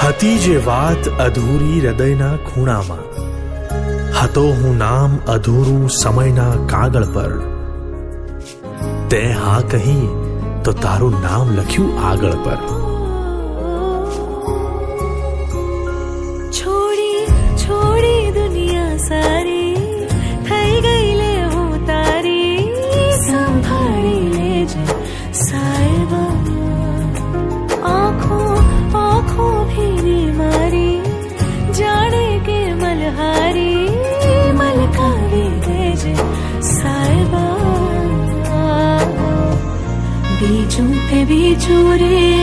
હતી જે વાત અધૂરી હૃદયના ખૂણામાં, હતો હું નામ અધૂરું સમયના કાગળ પર. તે હા કહી તો તારું નામ લખ્યું આગળ પર. છોડી છોડી દુનિયા સારી થઈ ગઈ લે હું તારી, સંભાળી લેજે સાહેબા. આંખો આંખો ભીની મારી જાણે કે મલહારી, મલકાવી દેજે સાહેબા. બીજું पे बीजू रे